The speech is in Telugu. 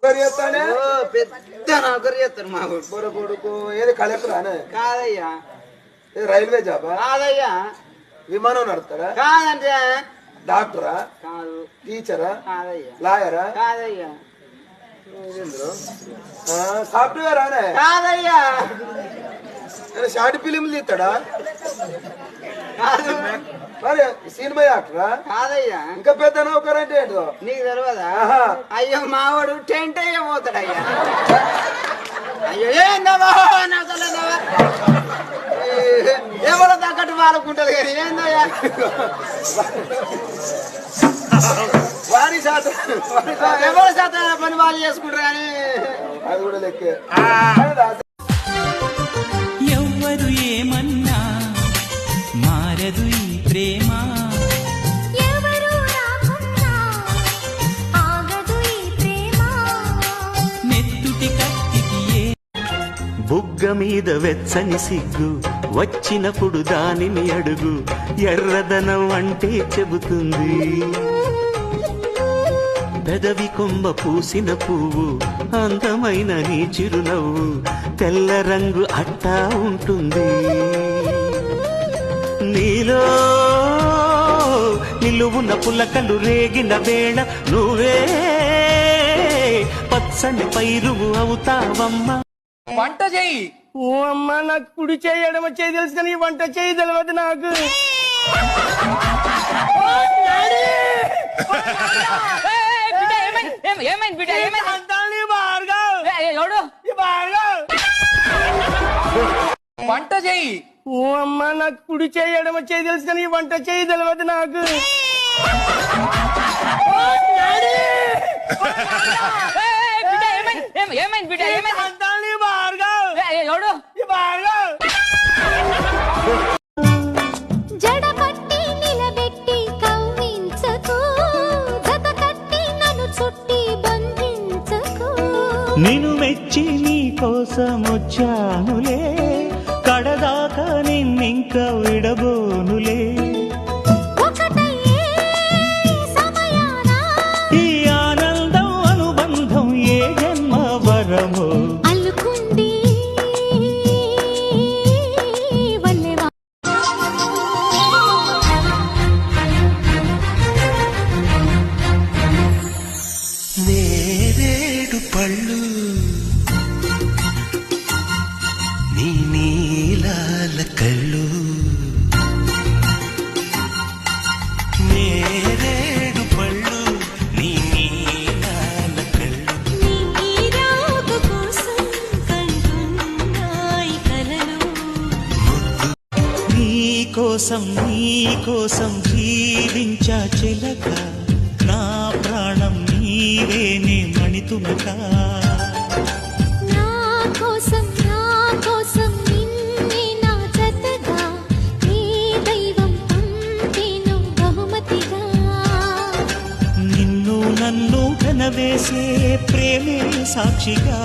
నౌకరీ చేస్తానే పెద్ద నౌకరీ చేస్తారు మా కొడుకు ఏది కలెక్టర్ అనే కాదయ్యా రైల్వే జాబా కాదయ్యా విమానం నడుపుతారా కాదంటే డాక్టరా కాదు టీచరా కాదయ్యా లాయరా కాదయ్యా సాఫ్ట్వేర్ అనే కాదయ్యా షార్ట్ ఫిలింలు తీస్తాడా కాదు మరి సినిమా యాక్టరా కాదయ్యా ఇంకా పెద్ద నౌకర్ అంటే ఏంటో నీకు తెలియదా అయ్యో మావాడు టెంట్ అయ్యే పోతాడయ్యా అయ్యో ఏందవా ఎవరో తగ్గట్టు వాడుకుంటది కానీ ఏందయ్యా వారి శాతం ఎవరి శాతం పని వాళ్ళు చేసుకుంటారు కానీ అది కూడా లెక్కే ఎవ్వరు ఏమన్నా మారదు ఈ ప్రేమ నెత్తుటి కత్తికి బుగ్గ మీద వెచ్చని సిగ్గు వచ్చినప్పుడు దానిని అడుగు ఎర్రదనం అంటే చెబుతుంది పెదవి కొమ్మ పూసిన పువ్వు అందమైన నీ చిరునవ్వు తెల్ల రంగు అట్టా ఉంటుంది నీలో నిలువున పులకలు రేగిన వేళ నువ్వే పచ్చని పైరువు అవుతావమ్మా వంట చెయ్యి ఓ అమ్మ నాకు కుడి చేయడం చేయి తెలుసు కానీ వంట చేయి తెలియదు నాకు వంట చెయ్యి ఓ అమ్మ నాకు కుడి చేయడం చేయి తెలుసు కానీ వంట చేయి తెలియదు నాకు జడపట్టి నిలబెట్టి కవ్వించకు జత కట్టి నన్ను చుట్టి బంధించకు నిన్ను మెచ్చి నీ కోసం వచ్చానులే కడదాకా నిన్నింక విడబోనులే ఒకటయ్యే సమయాన ఈ ఆనందం అనుబంధం ఏ జన్మ వరమో అల్లుకుంది వల్లెవా నేరేడు పళ్ళు నీ నీలాల కళ్ళు నేరేడు పళ్ళు నీ నీలాల కళ్ళు నీ రాక కోసం కంటున్నాయి కలలు నీ కోసం జీవించా చిలక నా ప్రాణం నీవేనే మణితునక నా కోసం నిన్నే నా జతగా ఈ దైవం పంపేను బహుమతిగా నిన్ను నన్ను కనవేసే ప్రేమే సాక్షిగా